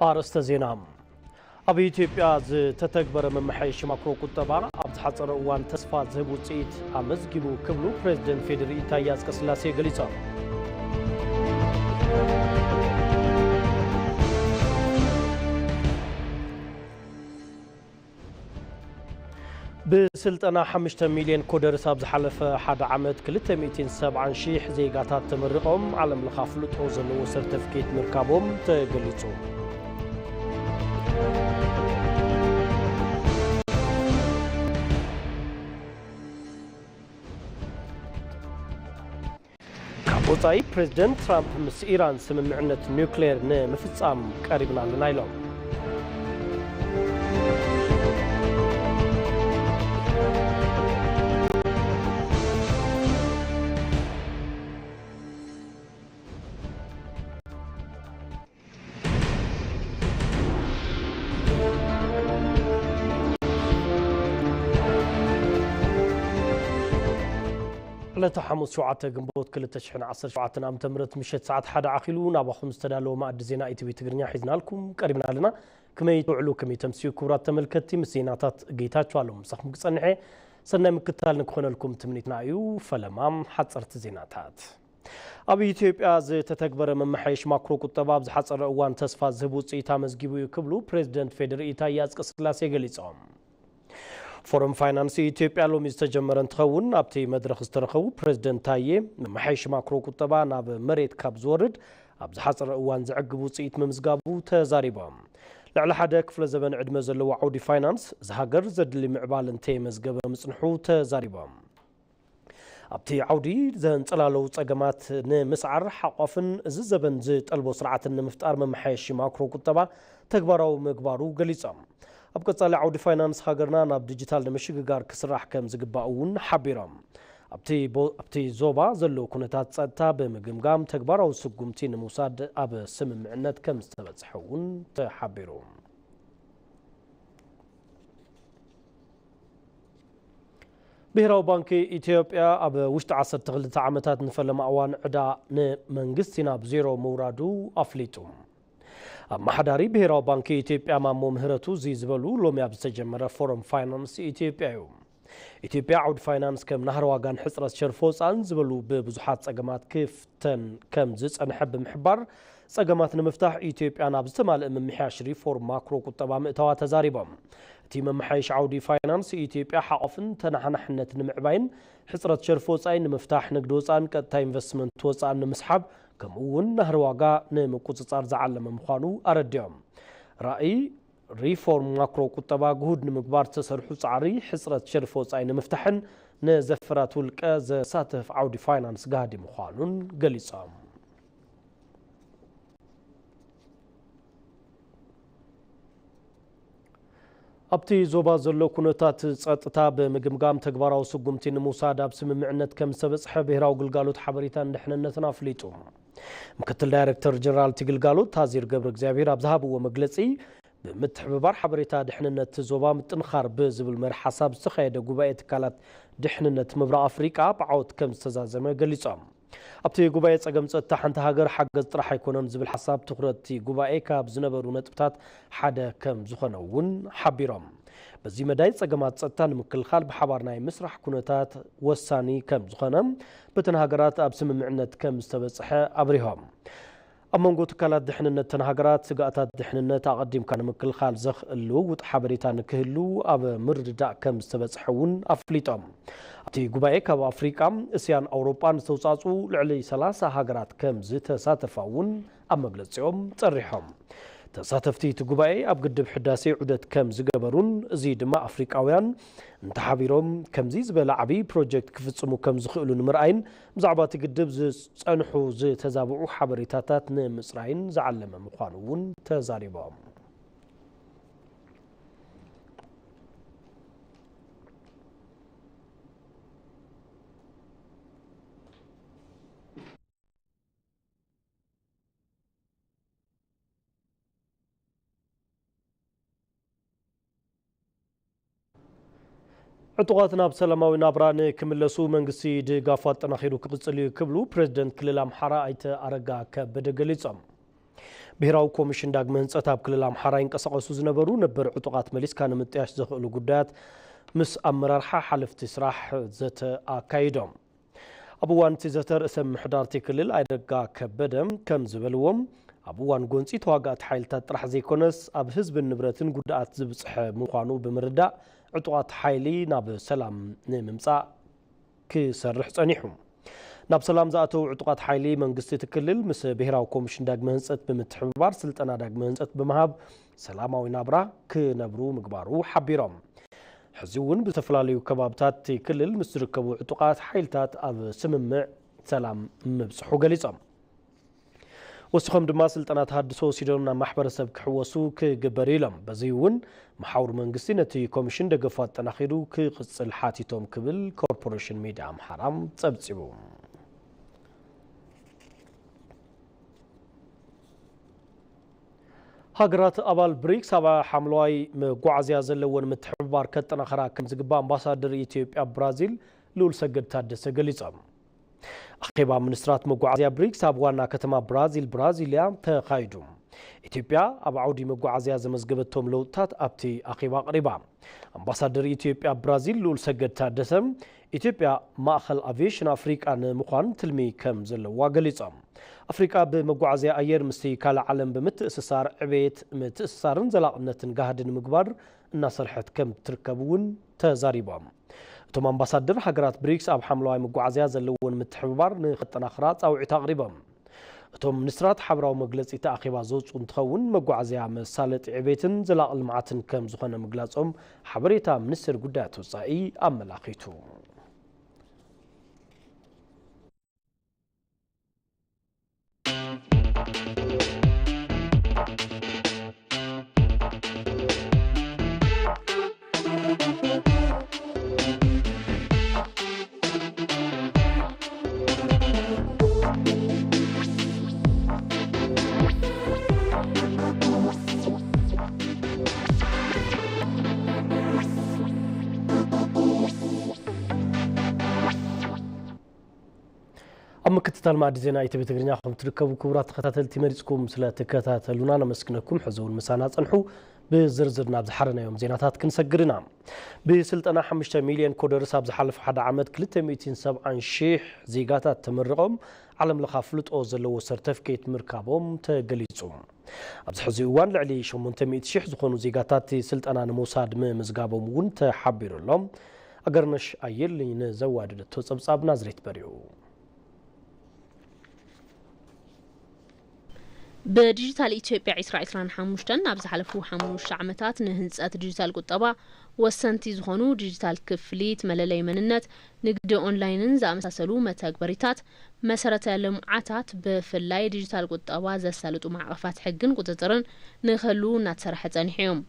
أرست زينام أبي إثيوبيا تتكبر من محيش ماكرو كتبار أبز حصر وان تصفات زهبو تسيت أمز جيبو كبلو بريزيدنت فيدري إيتاياس كسلاسي غليصا بسلطنا 5 مليون كودر سابز حلف حد عمد كل 270 شيح زيغاتات تمرقهم على ملخافلو توزنو سيرتيفيكيت مركابهم تغليصو وطاي بريزيدنت ترامب مس إيران سممعنة نيوكلير مفصام قريبنا لنايلو لتحمس شعات جنبوت كل تشحن 10 شعات نام تمرت مشت ساعات حدا عقيلو نابخم استدالو ما ادزينا اي تي في تغرنيا حيزنا لكم قريبنا لنا كمي تعلو كمي تمسيو كبرات تملكتي مسيناتات جيتاچوالو مسخم قصنعي سنه مكتال نكون لكم تمنيتنا ايو فلمام حصرت زيناتات ابي اثيوبيا تتكبر من محيش ماكرو قطباب حصر اوان تسفا زبو صيتا مزغيبو يكبلو بريزيدنت فيدري إيتاياس كسلاسي غليصوم فورم فاينانس إثيوبيا لو مستجمرن تخون ابتي مدرخ استرخو بريزيدنت تايي محيش ماكرو قطبا ناب مريت كاب زورد ابز حصر اوان زعقبو صيت ممزغابو تزاريبام لعل حدا كفل زبن عدمه زلو عودي فاينانس زهاجر زدلي معبال انتي مزغبه مصنحو تزاريبام ابتي عودي زنصلالو صقمات نمسعر حقفن ززبن زطلبو سرعه نمفتار محيش ماكرو قطبا تكبراو مغبارو غليصام أبقى عودي فاينانس هاجرنا ناب ديجيتال نمشيغار كسراح كم زغباون حبيرام ابتي زوبا زلو كونتات صدتا بمغمغام تكبراو سغمتي نموساد اب سممعنت كم استبصحون تحبيرو بهراو بانكي إثيوبيا اب وشت 12 عامات نفلم اوان عدا نمنغستنا بزيرو مورادو افليتو محداري بهراو بانكي إثيوبيا مامو مهرتو زيزبلو لومي ابستجمره فورم فاينانس إثيوبيا عود فاينانس كم نهر واغان حصرت شرفوص انزبلو ببزحات صقمات كيفتن كم زصنحب محبر صقمات نمفتاح إثيوبيا نابستمال ممحاش ريفورم ماكرو قطبا مئتوا تزاريبم تي ممحيش عودي فاينانس إثيوبيا حقفن تنحنحنت نمعباين حصرت شرفوص اين مفتاح نقدوصان كتا انفستمنت وصان نمسحب كمون نهر واغا نمقصصار زعلم مخانو ارديوم رأي ريفورم ماكرو قطبا جهود نمغبار تسرحو صعري حصرت شرفوص اين مفتحن نزفرات ولقا زساتف عودي فاينانس غادي مخانون غليصام ابتي زوبا زلو كونتات صطتا بمغمغام تغباراو سغمتي نموساد اب سممعنت كم سبصح بهراو غلغالوت حبريتا ندحننتنا فليطو مكتل دايركتور جنرال تغلغالوت تازير قبر اغزابير ابزهاب ومغلصي بمتحبار حبريتا دحننت زوبا متنخار بزبل مر حساب استخيده غبايه تكالات دحننت مبرا افريقيا بعود كم استزازمه غليصام ابتي غبايه صقم صتا حنت هاجر حقز طرح يكونن زبل حساب تخرتي غبايه كاب زنبرو نطبطات حدا كم زخنون حبيرام بزي مداي صقمات صتا نمكلخال بحبارناي مسرح كونتات وساني كم زخنم بتن هاجرات اب سممعنت كم استبصح ابريهم امونغو تكالات دحننت تنهاجرات سقاتات دحننت اقدم كان مكلخال زخ اللوط حبريتا نكهلو اب مردا كم استبصحون افليطم تي غبايه كاب افريقيا اسيان اوروبان توصاصو لعلي 30 هاجرات كم زتساتفاون ام مغلصيوم صريحهم تساتفتي تغبايه اب قدب حداسي عدت كم زغبرون زي دما افريقاويان انتحبيروم كم زي زبلعبي بروجكت كفصمو كم زخلو نمراين مزعبات قدب صنحو زي تزابعو حبريتاتات نمصراين زعلم مخانون تزاريبهم عطواتنا بسلاماوي نابران كملسو منغسي دغافات تناخيرو كقصلي كبلو بريزيدنت كلل امحرا ايت ارغا كبد غليصم ብሔራዊ ኮሚሽን ዳግመ ህንጸት ኣብ ክልል ኣምሓራ ይንቀሳቐሱ ዝነበሩ ነበር ዕጡቃት መሊስካ ንምጥያሽ ዝኽእሉ ጉዳያት ምስ ኣመራርሓ ሓለፍቲ ስራሕ ዘተ ኣካይዶም ኣብ እዋን እቲ ዘተ ርእሰ ምሕዳርቲ ክልል ኣይደጋ ከበደ ከም ዝበልዎም ኣብ እዋን ጎንፂ ተዋጋእቲ ሓይልታት ጥራሕ ዘይኮነስ ኣብ ህዝብን ንብረትን ጉድኣት ዝብፅሐ ምዃኑ ብምርዳእ ዕጡቃት ሓይሊ ናብ ሰላም ንምምፃእ ክሰርሕ ጸኒሑ ናብ ሰላም ዝኣተው ዕጡቃት ሓይሊ መንግስቲ ትክልል ምስ ብሔራዊ ኮሚሽን ዳግመ ህንጸት ብምትሕብባር ስልጠና ዳግመ ህንጸት ብምሃብ ሰላማዊ ናብራ ክነብሩ ምግባሩ ሓቢሮም ሕዚ እውን ብዝተፈላለዩ ከባብታት ክልል ምስ ዝርከቡ ዕጡቃት ሓይልታት ኣብ ስምምዕ ሰላም ምብፅሑ ገሊፆም ወስኾም ድማ ስልጠና ተሃድሶ ወሲዶም ናብ ማሕበረሰብ ክሕወሱ ክግበር ኢሎም በዚ እውን መሓውር መንግስቲ ነቲ ኮሚሽን ደገፉ ኣጠናኺሩ ክቅፅል ሓቲቶም ክብል ኮርፖሬሽን ሚድያ ኣምሓራም ጸብፂቡ ሃገራት ኣባል ብሪክስ ኣብ ሓምለዋይ መጓዓዝያ ዘለወን ምትሕብባር ከጠናኸራ ከም ዝግባእ ኣምባሳደር ኢትዮጵያ ብራዚል ልዑል ሰገድ ታደሰ ገሊፆም ኣኼባ ሚኒስትራት መጓዓዝያ ብሪክስ ኣብ ዋና ከተማ ብራዚል ብራዚልያ ተኻይዱ ኢትዮጵያ ኣብ ዓውዲ መጓዓዝያ ዘመዝገበቶም ለውጥታት ኣብቲ ኣኼባ ቀሪባ ኣምባሳደር ኢትዮጵያ ብራዚል ልዑል ሰገድ ታደሰ ኢትዮጵያ ማእኸል አቪዬሽን ኣፍሪቃ ንምዃን ትልሚ ከም ዘለዋ ገሊፆም ኣፍሪቃ በመጓዓዝያ ኣየር ምስቲ ካልእ ዓለም ብምትእስሳር ዕቤት ምትእስሳርን ዘላቕነትን ጋህድን ምግባር እናሰርሐት ከም ትርከብ እውን ተዛሪቦም እቶም ኣምባሳደር ሃገራት ብሪክስ ኣብ ሓምለዋይ መጓዓዝያ ዘለወን ምትሕብባር ንኸጠናኽራ ፃውዒት ኣቕሪቦም እቶም ሚኒስትራት ሓበራዊ መግለፂ ተኣኺባ ዘውፅኡ እንትኸውን መጓዓዝያ መሳለጢ ዕቤትን ዘላቕ ልምዓትን ከም ዝኾነ ምግላፆም ሓበሬታ ሚኒስትር ጉዳያት ወፃኢ ኣመላኺቱ مكتتال معد زينا إتبي تقرينا خم تركبوا كورات خطاتل تمرسكم سلا تكتاتلونا نمسكنكم حزون مسانات أنحو بزرزر نابز حرنا يوم زيناتات كنسجرنا بسلطنا 5 مليون كودر سابز حلف حدا عمد 370 شيح زيجاتات تمرقهم علم لخافلت أو زلو سيرتيفيكيت مركبهم تجليتهم أبز حزيوان لعلي شو منتميت شيح زخونو زيجاتات سلطنا نموساد مزجابهم وانت حبير لهم أجرنش أيل نزود التوصب نازريت بريو بديجيتال إثيوبيا 2025 نابز حلفو 5 عامات نهنصات ديجيتال قطبا وسنتي زخونو ديجيتال كفليت مللي مننت نقد اونلاينن زامساسلو متغبريتات مسرته لمعاتات بفلاي ديجيتال قطبا زسالطو معقفات حقن قططرن نخلو ناتسرح صنيحيوم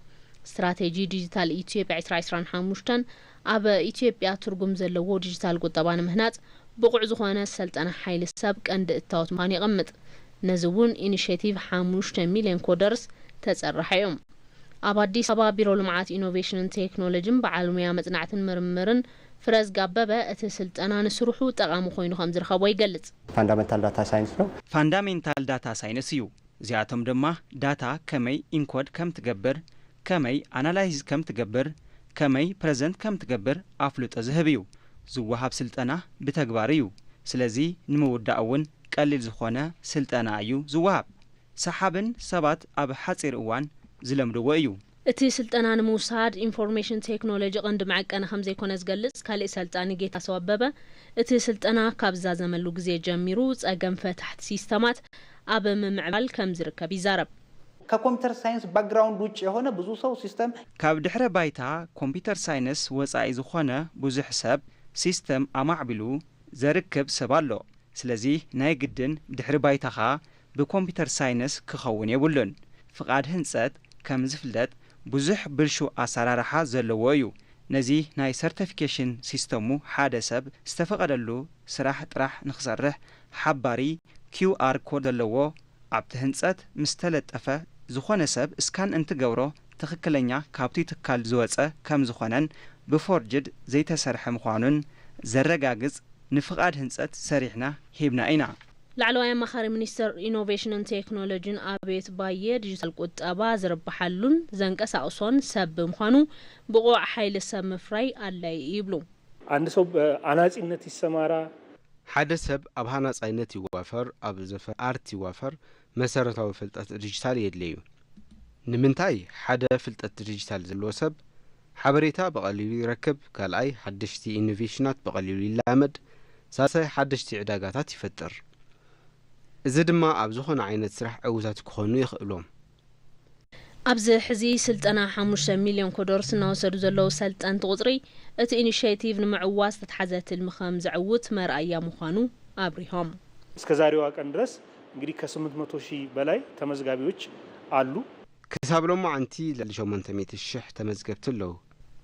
استراتيجي ديجيتال إثيوبيا 2025 اب إثيوبيا ترجم زلو ديجيتال قطبا نمهنات بقع زخونه سلطنه حيل سابق عند التاوت مان يقمط نزون إنيشيتيف 5 مليون كودرز تسرحيهم أباديس أبا بيرو لمعات إنوفيشن تكنولوجي بعلمية مصنعة مرمرن فرز قببة اتسلت أنا نسروحو تقامو خوينو خمزر خبوي قلت فاندامنتال داتا ساينس نو فاندامنتال داتا ساينس يو زياتهم دما داتا كمي انكود كم تقبر كمي انالايز كم تقبر كمي بريزنت كم تقبر افلوت ازهبيو زوهاب سلطنا بتقباريو سلازي نموداون قليل زخونه سلطنا ايو زواب سحابن سبات اب حصير اوان زلمدو ايو اتي سلطنا نموساد انفورميشن تكنولوجي قند معقنه خمزه يكونس غلص كالي سلطاني جيتا سواببه اتي سلطنا كابزا زملو غزي جميرو صقم فتحت سيستمات اب ممعبال كمزركب يزارب ككمبيوتر ساينس باك جراوند وچ يهونه بزو سو سيستم كاب دحره بايتا كمبيوتر ساينس وصاي زخونه بزو حساب سيستم امعبلو زركب سبالو سلازي ناي قدن دحر بايتاخا بكمبيوتر ساينس كخون يبلون فقاد هنصت كم زفلت بزح برشو اسرارحا زلويو نزي ناي سيرتيفيكيشن سيستمو حادثب استفقدلو سراح طرح نخسرح حباري كيو ار كود لو عبت هنصت مستلطفه زخونه سب اسكان انت غورو تخكلنيا كابتي تكال زوصه كم زخونن بفورجد زي تسرح مخانون زرغاغص نفقاد هنصت سريحنا هيبنا اينا ላዕለዋይ አማኻሪ ሚኒስትር ኢኖቬሽንን ቴክኖሎጂን አብየት ባየ ዲጂታል ቁጠባ ዝርብሓሉን ዘንቀሳቅሶን ሰብ ብምዃኑ ብቑዕ ኃይሊ ሰብ ምፍራይ አለይ ይብሉ አንድ ሰው አናጺነት ይሰማራ ሓደ ሰብ ኣብ ሃናጻይነት ይዋፈር ኣብ ዘፈር አርት ይዋፈር መሰረታዊ ፍልጠት ዲጂታል የድልዩ ንምንታይ ሓደ ፍልጠት ዲጂታል ዘለዎ ሰብ ሓበሬታ በቀሊሉ ይረክብ ካልኣይ ሓድሽቲ ኢኖቬሽናት በቀሊሉ ይላመድ ሳሳይ ሓድሽቲ ዕዳጋታት ይፈጥር እዚ ድማ ኣብ ዝኾነ ዓይነት ስራሕ ዕውታት ክኾኑ ይኽእሎም ኣብዚ ሕዚ ስልጠና 5 ሚልዮን ኮዶርስ እናወሰዱ ዘለው ሰልጠንቲ ቁጽሪ እቲ ኢኒሺዬቲቭ ንምዕዋዝ ተተሓዘት ልምኸም ዝዕውት መርኣያ ምዃኑ አብሪሆም እስከ ዛሬዋ ቀን ድረስ እንግዲህ ከ800,000 በላይ ተመዝጋቢዎች አሉ ክሳብ ሎማዓንቲ ለ800,000 ተመዝገብቲ ኣለዉ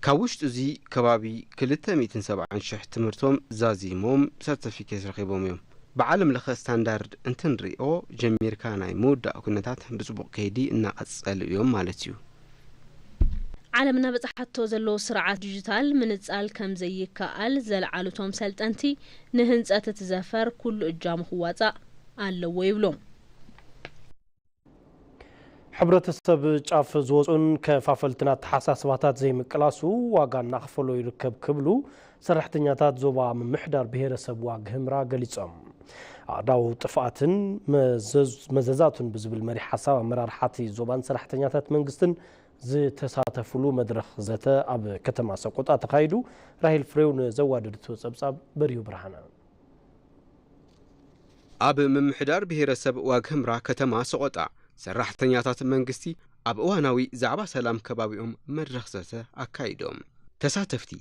ካብ ውሽጡ እዚ ከባቢ 270,000 ትምህርቶም ዛዚሞም ሰርቲፊኬት ረኺቦም እዮም بعالم لخ ستاندرد انتن ريو جمير كاناي مودا كنتات بصبوق كيدي እናቀጸል እዮም ማለት እዩ ዓለምና በጻሕቶ ዘሎ ስርዓት ዲጂታል ምንጻል ከም ዘይከኣል ዘለዓሉቶም ሰልጠንቲ ንህንጸት ተዘፈር ኩሉ እጃም ኽዋጻ ኣለዎ ይብሎም ሕብረተሰብ ጫፍ ዝወጹን ከፋፈልትና ተሓሳስባታት ዘይምቅላሱ ዋጋ እናኽፈሎ ይርከብ ክብሉ ሰራሕተኛታት ዞባ ምምሕዳር ብሄረሰብ ዋግ ህምራ ገሊጾም አዳው ጥፋትን መዘዛቱን ብዝብል መሪ ሐሳብ አመራርሓቲ ዞባን ሰራሕተኛታት መንግስትን ዝተሳተፍሉ መድረኽ ዘተ ኣብ ከተማ ሰቆጣ ተኻይዱ ራሂል ፍሬውን ዘዋደድቶ ጸብጻብ በሪሁ ብርሃና ኣብ ምምሕዳር ብሄረሰብ ዋግ ህምራ ከተማ ሰቆጣ ሰራሕተኛታት መንግስቲ ኣብ እዋናዊ ዛዕባ ሰላም ከባቢኦም መድረኽ ዘተ አካይዶም ተሳተፍቲ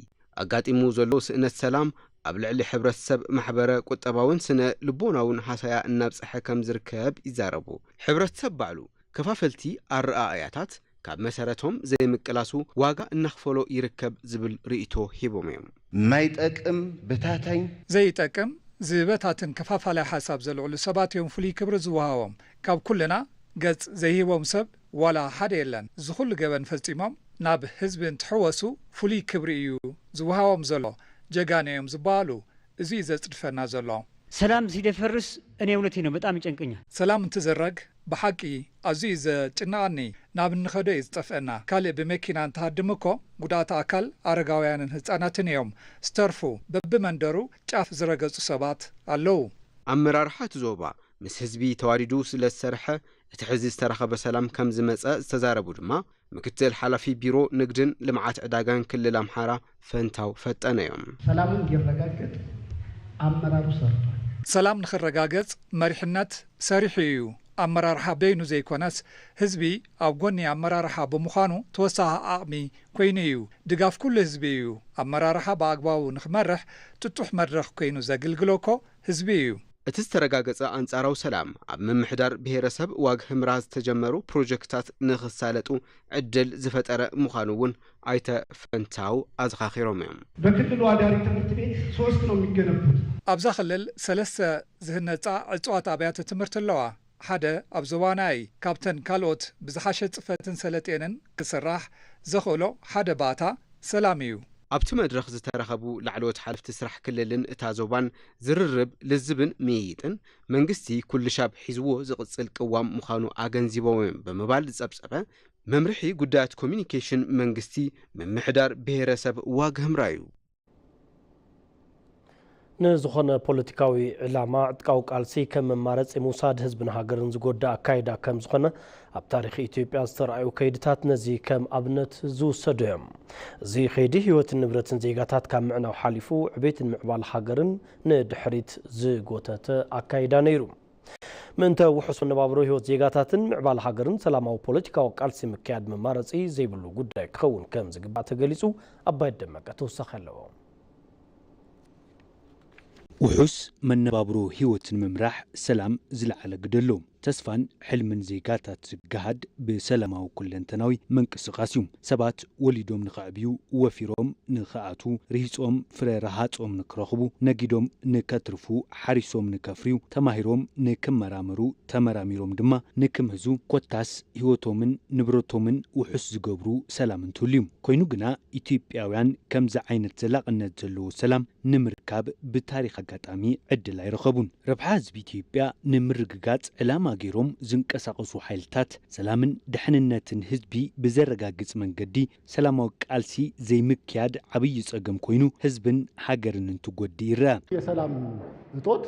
አጋጢሙ ዘሎ ስእነት ሰላም ኣብ ልዕሊ ሕብረተሰብ ማሕበረ ቁጠባውን ስነ ልቦናውን ሓሳያ እናብጽሐ ከም ዝርከብ ይዛረቡ ሕብረተሰብ ባዕሉ ከፋፈልቲ ኣረኣያታት ካብ መሰረቶም ዘይምቅላሱ ዋጋ እናኽፈሎ ይርከብ ዝብል ርእቶ ሂቦም እዮም ማይጠቅም በታታኝ ዘይጠቅም ዝበታትን ከፋፋላይ ሓሳብ ዘለዑሉ ሰባት እዮም ፍሉይ ክብሪ ዝወሃቦም ካብ ኩልና ገጽ ዘይሂቦም ሰብ ዋላ ሓደ የለን ዝኹሉ ገበን ፈጺሞም ናብ ህዝቢ እንትሕወሱ ፍሉይ ክብሪ እዩ ዝወሃቦም ዘሎ ጀጋኔም ዝባሉ እዚ ዘጽድፈና ዘሎ ሰላም ሲደፈርስ እኔ እውነቴ ነው በጣም ይጨንቀኛል ሰላም እንትዘረግ በሐቂ አዚ ዘጭናኒ ናብ ንኸደ ይጽፈና ካልእ በመኪና እንታድምኮ ጉዳት አካል አረጋውያንን ህፃናትን እዮም ስተርፉ በብመንደሩ ጫፍ ዝረገጹ ሰባት አለው አመራርሓት ዞባ ምስ ህዝቢ ተዋዲዱ ስለሰርሐ እቲ ሕዚ ዝተረኸበ ሰላም ከም ዝመጸ ዝተዛረቡ ድማ ምክትል ሓላፊ ቢሮ ንግድን ልምዓት ዕዳጋን ክልል አምሓራ ፈንታው ፈጠነ እዮም ሰላም እንዲረጋገጥ አመራሩ ሰርቷል ሰላም ንኽረጋገጽ መሪሕነት ሰሪሑ እዩ አመራርሓ በይኑ ዘይኮነስ ህዝቢ ኣብ ጎኒ አመራርሓ ብምዃኑ ተወሳኺ ዓቕሚ ኮይኑ እዩ ድጋፍ ኩሉ ህዝቢ እዩ አመራርሓ ብኣግባቡ ንኽመርሕ ጥጡሕ መድረኽ ኮይኑ ዘገልግሎኮ ህዝቢ እዩ እቲ ዝተረጋገጸ አንጻራው ሰላም ኣብ ምምሕዳር ብሄረሰብ ዋግ ህምራ ዝተጀመሩ ፕሮጀክታት ንኽሳለጡ ዕድል ዝፈጠረ ምዃኑ እውን ኣይተ ፈንታው ኣዘኻኺሮም እዮም በክልሉ አዳሪ ትምህርት ቤት 3 ነው የሚገነቡት ኣብዛ ክልል 3 ዝህነጻ ዕጽዋት ኣብያተ ትምህርቲ ኣለዋ ሓደ ኣብ ዞባናይ ካብተን ካልኦት ብዝሓሸ ጽፈትን ሰለጤንን ክስራሕ ዘኽእሎ ሓደ ባታ ሰላም እዩ ኣብቲ መድረኽ ዝተረኸቡ ላዕለዎት ሓለፍቲ ስራሕ ክልልን እታ ዞባን ዝርርብ ልዝብን ምይይጥን መንግስቲ ኩሉ ሻብ ሒዝዎ ዝቕጽል ቅዋም ምዃኑ ኣገንዚቦም ብምባል ዝጸብጸበ መምርሒ ጉዳያት ኮሚኒኬሽን መንግስቲ ምምሕዳር ብሄረሰብ ዋግ ህምራ እዩ ንዝኾነ ፖለቲካዊ ዕላማ ዕጥቃዊ ቃልሲ ከም መማረፂ ሙሳድ ህዝብን ሃገርን ዝጎዳእ ኣካይዳ ከም ዝኾነ ኣብ ታሪኽ ኢትዮጵያ ዝተረኣዩ ከይድታት ነዚ ከም ኣብነት ዝውሰዱ እዮም እዚ ከይዲ ህይወትን ንብረትን ዜጋታት ካብ ምዕናው ሓሊፉ ዕቤትን ምዕባል ሃገርን ንድሕሪት ዝጎተተ ኣካይዳ ነይሩ ምንተ ውሑስ ነባብሮ ህይወት ዜጋታትን ምዕባል ሃገርን ሰላማዊ ፖለቲካዊ ቃልሲ ምክያድ መማረፂ ዘይብሉ ጉዳይ ክኸውን ከም ዝግባእ ተገሊጹ ኣባይ ደመቀ ተወሳኺ ኣለዎ ውሑስ መነባብሮ ህይወትን ምምራሕ ሰላም ዝለዓለ ግደሎ ተስፋን ሕልምን ዜጋታት ዝገሃድ ብሰላማዊ ኩለንተናዊ መንቅስቃስዩ ሰባት ወሊዶም ንኽዕብዩ ወፊሮም ንኽኣቱ ሪሂጾም ፍረ ረሃጾም ንክረኽቡ ነጊዶም ንከትርፉ ሓሪሶም ንከፍርዩ ተማሂሮም ንክመራመሩ ተመራሚሮም ድማ ንክምህዙ ኮታስ ህይወቶምን ንብረቶምን ውሑስ ዝገብሩ ሰላም እንትህልዩ ኮይኑ ግና ኢትዮጵያውያን ከምዚ ዓይነት ዘላቕነት ዘለዎ ሰላም ንምርካብ ብታሪክ አጋጣሚ ዕድል አይረኸቡን ረብሓ ህዝቢ ኢትዮጵያ ንምርግጋጽ ዕላማ ገይሮም ዝንቀሳቀሱ ኃይልታት ሰላምን ድሕንነትን ህዝቢ ብዘረጋግጽ መንገዲ ሰላማዊ ቃልሲ ዘይምክያድ ዓብይ ጸገም ኮይኑ ህዝብን ሃገርን እንትጎዲ ይረአ የሰላም እጦት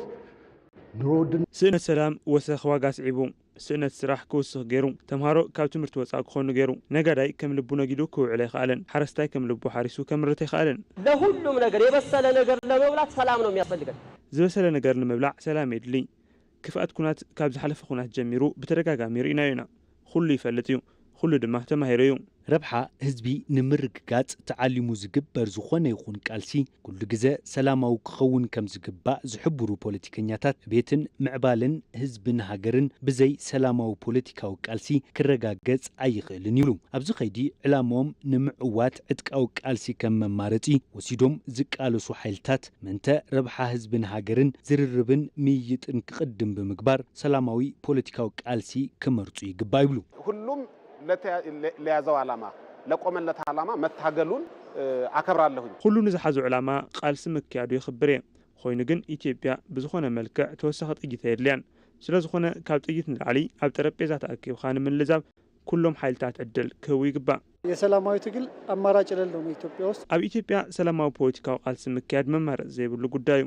ንሮድን ስእነት ሰላም ወሰኽ ዋጋ ስዒቡ ስእነት ስራሕ ክውስኽ ገይሩ ተምሃሮ ካብ ትምህርቲ ወጻእ ክኾኑ ገይሩ ነጋዳይ ከም ልቡ ነጊዱ ክውዕለ ይኽኣለን ሓረስታይ ከም ልቡ ሓሪሱ ከምርት ይኽኣለን ለሁሉም ነገር የበሰለ ነገር ለመብላት ሰላም ነው የሚያስፈልገን ዝበሰለ ነገር ንምብላዕ ሰላም የድሊ ክፍኣት ኩናት ካብ ዝሓለፈ ኩናት ጀሚሩ ብተደጋጋሚ ርኢናዮ ኢና ኩሉ ይፈልጥ እዩ ኩሉ ድማ ተማሂሩ እዩ ረብሓ ህዝቢ ንምርግጋጽ ተዓሊሙ ዝግበር ዝኾነ ይኹን ቃልሲ ኩሉ ግዜ ሰላማዊ ክኸውን ከም ዝግባእ ዝሕብሩ ፖለቲከኛታት ቤትን ምዕባልን ህዝብን ሃገርን ብዘይ ሰላማዊ ፖለቲካዊ ቃልሲ ክረጋገጽ ኣይኽእልን ይብሉ ኣብዚ ኸይዲ ዕላማኦም ንምዕዋት ዕጥቃዊ ቃልሲ ከም መማረጺ ወሲዶም ዝቃለሱ ኃይልታት መንተ ረብሓ ህዝብን ሃገርን ዝርርብን ምይይጥን ክቅድም ብምግባር ሰላማዊ ፖለቲካዊ ቃልሲ ክመርጹ ይግባእ ይብሉ ሁሉም ለያዘው ዓላማ ለቆመለት ዓላማ መታገሉን አከብራለሁኝ ሁሉ ንዝሓዙ ዓላማ ቃልሲ ምክያዱ ይኽብር ኮይኑ ግን ኢትዮጵያ ብዝኾነ መልክዕ ተወሰኸ ጥይት የድልያን ስለዝኾነ ካብ ጥይት ንላዕሊ ኣብ ጠረጴዛ ተኣኪብካ ንምልዛብ ኩሎም ኃይልታት ዕድል ክህቡ ይግባእ የሰላማዊ ትግል አማራጭ የሌለው ነው ኢትዮጵያ ውስጥ ኣብ ኢትዮጵያ ሰላማዊ ፖለቲካዊ ቃልሲ ምክያድ መማረጽ ዘይብሉ ጉዳዩ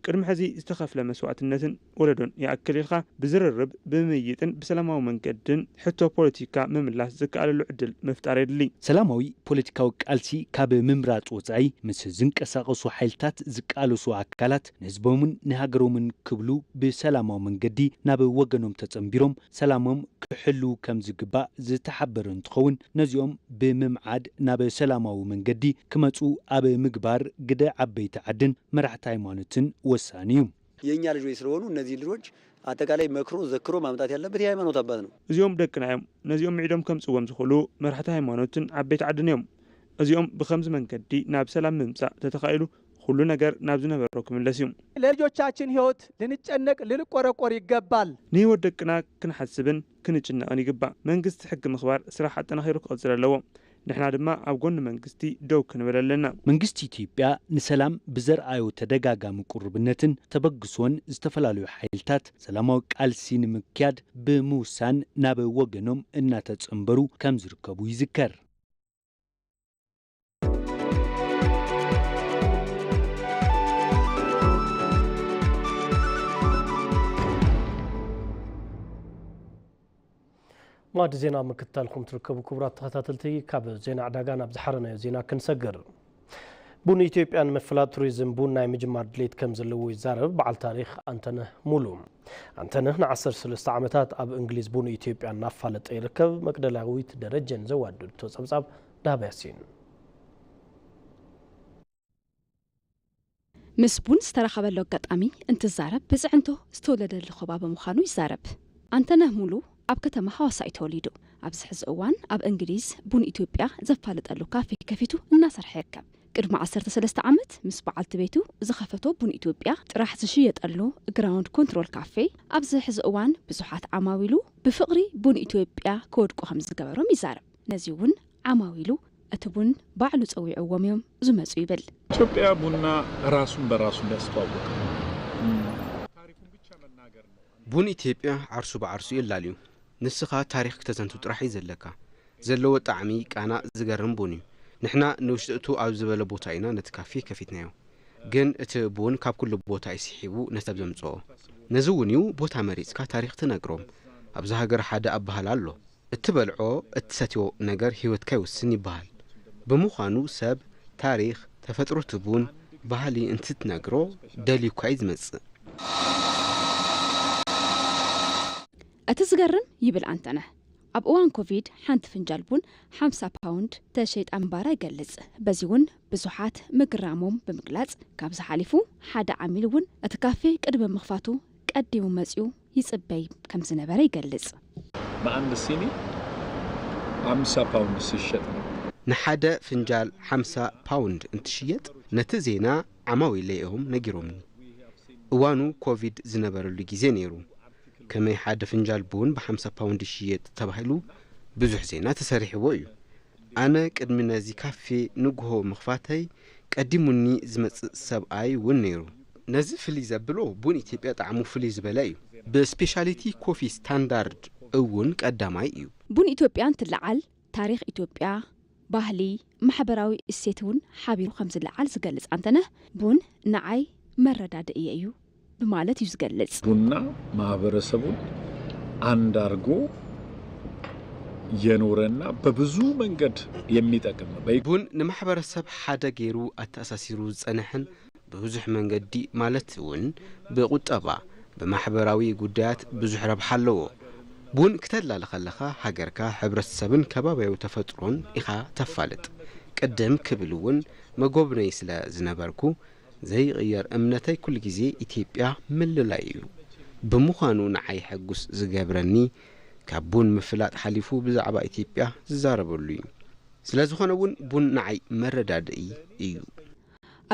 ቅድሚ ሕዚ ዝተኸፍለ መስዋዕትነትን ወለዶን ይኣክል ኢልካ ብዝርርብ ብምይጥን ብሰላማዊ መንገድን ሕቶ ፖለቲካ ምምላስ ዝከኣለሉ ዕድል ምፍጣር የድሊ ሰላማዊ ፖለቲካዊ ቃልሲ ካብ ምምራጽ ወጻኢ ምስ ዝንቀሳቐሱ ኃይልታት ዝቃለሱ አካላት ንህዝቦምን ንሃገሮምን ክብሉ ብሰላማዊ መንገዲ ናብ ወገኖም ተጸምቢሮም ሰላሞም ክሕሉ ከም ዝግባእ ዝተሓበረ እንትኸውን ነዚኦም ብምምዓድ ናብ ሰላማዊ መንገዲ ክመጹ ኣብ ምግባር ግደ ዓበይቲ ዓድን መራሕቲ ሃይማኖትን ወሳኒዩ የኛ ልጆች ስለሆኑ እነዚህ ልጆች አጠቃላይ መክሮ ዘክሮ ማምጣት ያለበት የሃይማኖት አባት ነው እዚኦም ደቅናዮም ነዚኦም ሚዕዶም ከምጽወም ዝኽእሉ መራሕቲ ሃይማኖትን ዓበይቲ ዓድን እዮም እዚኦም ብኸምዚ መንገዲ ናብ ሰላም ምምጻእ ተተኻኢሉ ሁሉ ነገር ናብ ዝነበረው ክምለስ እዩ ለልጆቻችን ህይወት ልንጨነቅ ልንቆረቆር ይገባል ንህይወት ደቅና ክንሓስብን ክንጭነቕን ይግባእ መንግስቲ ሕጊ ምኽባር ስራሕ አጠናኺሩ ክቕጽል ኣለዎ ንሕና ድማ ኣብ ጎኒ መንግስቲ ደው ክንብል ኣለና መንግስቲ ኢትዮጵያ ንሰላም ብዘርአዮ ተደጋጋሚ ቁርብነትን ተበግሶን ዝተፈላለዩ ኃይልታት ሰላማዊ ቃልሲ ንምክያድ ብምውሳን ናብ ወገኖም እናተጸምበሩ ከም ዝርከቡ ይዝከር ማድ ዜና ምክታልኩም ትርከቡ ክቡራት ተኸታተልቲ ካብ ዜና ዕዳጋ ናብ ዝሓረናዮ ዜና ክንሰግር ቡን ኢትዮጵያን ምፍላጥ ቱሪዝም ቡን ናይ ምጅማር ድሌት ከም ዘለዎ ይዛረብ በዓል ታሪክ አንተነህ ሙሉ አንተነህ ን13 ዓመታት ኣብ እንግሊዝ ቡን ኢትዮጵያ እናፋለጠ ይርከብ መቅደላዊት ደረጀን ዘዋድድ ተጸብጻብ ዳብያሲን ምስ ቡን ዝተረኸበሎ አጋጣሚ እንትዛረብ ብጽዕንቶ ዝተወለደሉ ኸባቢ ምዃኑ ይዛረብ አንተነህ ሙሉ ኣብ ከተማ ሐዋሳ ተወሊዱ ኣብዚ ሕዚ እዋን ኣብ እንግሊዝ ቡን ኢትዮጵያ ዘፋለጠሉ ካፌ ከፊቱ እናሰርሐ ይርከብ ቅድሚ 13 ዓመት ምስ በዓልቲ ቤቱ ዝኸፈቶ ቡን ኢትዮጵያ ጥራሕ ዝሽየጠሉ ግራውንድ ኮንትሮል ካፌ ኣብዚ ሕዚ እዋን ብዙሓት ዓማዊሉ ብፍቕሪ ቡን ኢትዮጵያ ክወድቁ ከም ዝገበሮም ይዛረብ ነዚ እውን ዓማዊሉ እቲ ቡን ባዕሉ ጸዊዕዎም እዮም ዝመጹ ይብል ኢትዮጵያ ቡና ራሱን በራሱ ሊያስተዋውቅ ቡን ኢትዮጵያ ዓርሱ በዓርሱ ይላልዩ ንስኻ ታሪክ ክተዘንቱ ጥራሕ ይዘለካ ዘለዎ ጣዕሚ ቃና ዝገርም ቡን እዩ ንሕና ንውሽጥቱ ኣብ ዝበለ ቦታ ኢና ነቲ ካፌ ከፊትናዮ ግን እቲ ቡን ካብ ኩሉ ቦታ ይስሒቡ ነሰብ ዘምጽኦ ነዚ እውን እዩ ቦታ መሪጽካ ታሪክ ትነግሮም ኣብዚ ሃገር ሓደ ኣባህል ኣሎ እትበልዖ እትሰትዮ ነገር ህይወትካ ይውስን ይበሃል ብምዃኑ ሰብ ታሪክ ተፈጥሮ ቡን ባህሊ እንትትነግሮ ደሊኳ ይዝመጽእ እቲ ዝገርም ይብል አንተነህ ኣብ እዋን ኮቪድ ሓንቲ ፍንጃል ቡን 50 ፓውንድ ተሸይጣ ምባራ ይገልጽ በዚ እውን ብዙሓት ምግራሞም ብምግላጽ ካብ ዝሓሊፉ ሓደ ዓሚል እውን እቲ ካፌ ቅድሚ ምኽፋቱ ቀዲሙ መጺኡ ይጽበይ ከም ዝነበረ ይገልጽ በአንድ ሲኒ 50 ፓውንድ ሲሸጥ ነው ንሓደ ፍንጃል 50 ፓውንድ እንትሽየጥ ነቲ ዜና ዓማዊለይኦም ነጊሮምኒ እዋኑ ኮቪድ ዝነበረሉ ጊዜ ነይሩ ከመይ ሓደ ፍንጃል ቡን ብ50 ፓውንድ ይሽየጥ ተባሂሉ ብዙሕ ዜና ተሰሪሕዎ እዩ ኣነ ቅድሚ ነዚ ካፌ ንግሆ ምኽፋተይ ቀዲሙኒ ዝመጽእ ሰብኣይ ውን ነይሩ ነዚ ፍልይ ዘብሎ ቡን ኢትዮጵያ ጣዕሙ ፍልይ ዝበለ እዩ ብስፔሻሊቲ ኮፊ ስታንዳርድ እውን ቀዳማይ እዩ ቡን ኢትዮጵያ እንትለዓል ታሪኽ ኢትዮጵያ ባህሊ ማሕበራዊ እሴትን ሓቢሩ ከም ዝለዓል ዝገልጽ አንተነህ ቡን ንዓይ መረዳድእ እዩ በማለት እዩ ዝገልጽ ቡና ማህበረሰቡን አንድ አርጎ የኖረና በብዙ መንገድ የሚጠቅም ቡን ንማሕበረሰብ ሓደ ገይሩ አተሳሲሩ ጸነሕን በብዙሕ መንገዲ ማለት እውን በቁጠባ በማሕበራዊ ጉዳያት ብዙሕ ረብሓ ኣለዎ ቡን ክትላለኸለኻ ሃገርካ ሕብረተሰብን ከባቢያዊ ተፈጥሮን ኢኻ ተፋልጥ ቅድም ክብል እውን መጎብነይ ስለ ዝነበርኩ ዘይቕየር እምነተይ ኩሉ ጊዜ ኢትዮጵያ ምልላይ እዩ ብምዃኑ ንዓይ ሕጉስ ዝገብረኒ ካብ ቡን ምፍላጥ ሓሊፉ ብዛዕባ ኢትዮጵያ ዝዛረበሉ እዩ ስለዝኾነ እውን ቡን ንዓይ መረዳድኢ እዩ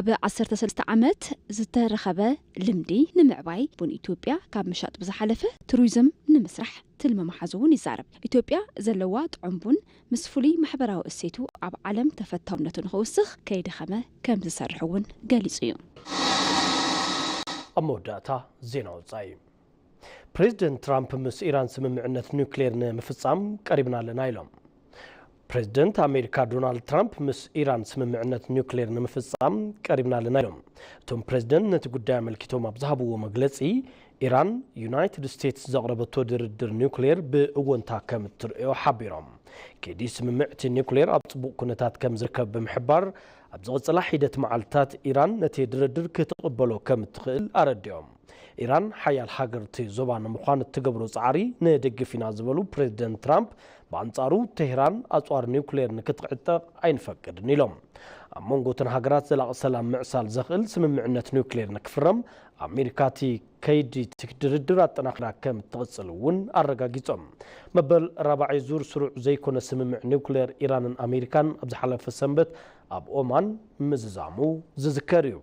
ኣብ 13 ዓመት ዝተረኸበ ልምዲ ንምዕባይ ቡን ኢትዮጵያ ካብ ምሻጥ ብዝሓለፈ ቱሪዝም ንምስራሕ ትልሚ መሓዙውን ይዛረብ ኢትዮጵያ ዘለዋ ጥዑም ቡን ምስ ፍሉይ ማሕበራዊ እሴቱ ኣብ ዓለም ተፈታውነቱ ንኽውስኽ ከይደኸመ ከም ዝሰርሕ እውን ገሊጹ እዩ ኣብ መወዳእታ ዜና ወጻኢ ፕሬዚደንት ትራምፕ ምስ ኢራን ስምምዕነት ኒውክሌር ንምፍጻም ቀሪብና ኣለና ኢሎም ፕሬዚደንት አሜሪካ ዶናልድ ትራምፕ ምስ ኢራን ስምምዕነት ኒውክሌር ንምፍጻም ቀሪብና ኣለና ኢሎም እቶም ፕሬዚደንት ነቲ ጉዳይ ኣመልኪቶም ኣብ ዝሃብዎ መግለጺ ኢራን ዩናይትድ ስቴትስ ዘቕረበቶ ድርድር ኒውክሌር ብእወንታ ከም እትርእዮ ሓቢሮም ከይዲ ስምምዕቲ ኒውክሌር ኣብ ጽቡቕ ኩነታት ከም ዝርከብ ብምሕባር ኣብ ዝቕጽላ ሒደት መዓልትታት ኢራን ነቲ ድርድር ክትቕበሎ ከም እትኽእል ኣረዲኦም ኢራን ሓያል ሃገርቲ ዞባ ንምዃን እትገብሮ ጻዕሪ ንደግፍ ኢና ዝበሉ ፕሬዚደንት ትራምፕ በአንጻሩ ቴህራን ኣጽዋር ኒውክሌር ንክትዕጠቕ ኣይንፈቅድን ኢሎም ኣብ መንጎተን ሃገራት ዘላቕ ሰላም ምዕሳል ዘኽእል ስምምዕነት ኒውክሌር ንክፍረም ኣሜሪካቲ ከይዲ ድርድር ኣጠናኽራ ከም እትቕጽል እውን ኣረጋጊጾም መበል 4 ዙር ስሩዕ ዘይኮነ ስምምዕ ኒውክሌር ኢራንን ኣሜሪካን ኣብ ዝሓለፈ ሰንበት ኣብ ኦማን ምዝዛሙ ዝዝከር እዩ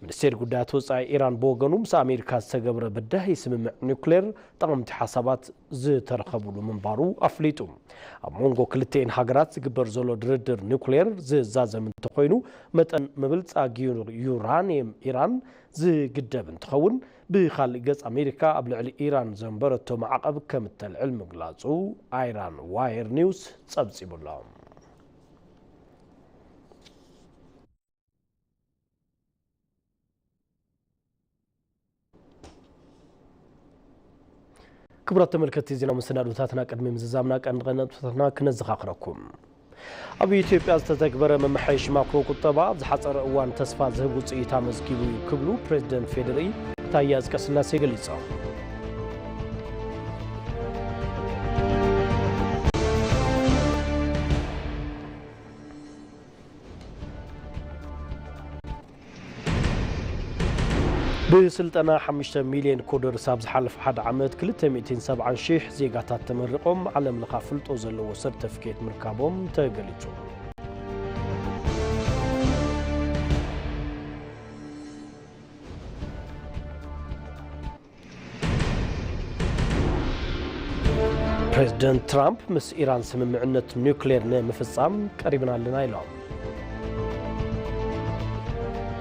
ሚኒስቴር ጉዳያት ወጻኢ ኢራን ብወገኑ ምስ ኣሜሪካ ዝተገብረ በዳሂ ስምምዕ ኒውክሌር ጠቐምቲ ሓሳባት ዝተረኸብሉ ምንባሩ ኣፍሊጡ ኣብ መንጎ ክልተን ሃገራት ዝግበር ዘሎ ድርድር ኒውክሌር ዝዛዘም እንተኮይኑ መጠን ምብልጻግ ዩራኒየም ኢራን ዝግደብ እንትኸውን ብኻልእ ገጽ ኣሜሪካ ኣብ ልዕሊ ኢራን ዘንበረቶ ማዕቐብ ከም እተልዕል ምግላጹ አይራን ዋየር ኒውስ ጸብጺቡሎ ክቡራት ተመልከትቲ ዜና መሰናዶታትና ቅድሚ ምዝዛምና ቀንድቀነጥና ክነዘኻኽረኩም ኣብ ኢትዮጵያ ዝተተግበረ መምሐይሽ ማክሮ ቁጠባ ኣብ ዝሓፀረ እዋን ተስፋ ዝህብ ውፅኢት ኣመዝጊቡ ክብሉ ፕሬዚደንት ፌደሪ ታዬ አጽቀሥላሴ ገሊጾም بسلطنة 5 مليون كودر سابز حلف حد عمد 270 شيح زيغاتات تمرقهم على ملقافلت وزلو سرتفكيت مركابهم تقليجو بريزيدنت ترامب مس إيران سممعنة نيوكلير مفصام قريبنا لنا إلهم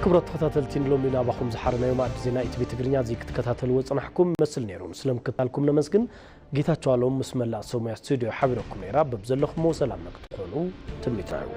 كبرت تخطاتلتين لومينا باخم زحرنا يوم عد زينا إتبي تقرنيا زي كتكتاتل وصنحكم مسل نيرون سلم كتالكم نمسكن جيتاتشو علوم بسم الله سومي استوديو حبيركم يا رب بزلخمو سلام نكتقولوا تميتراو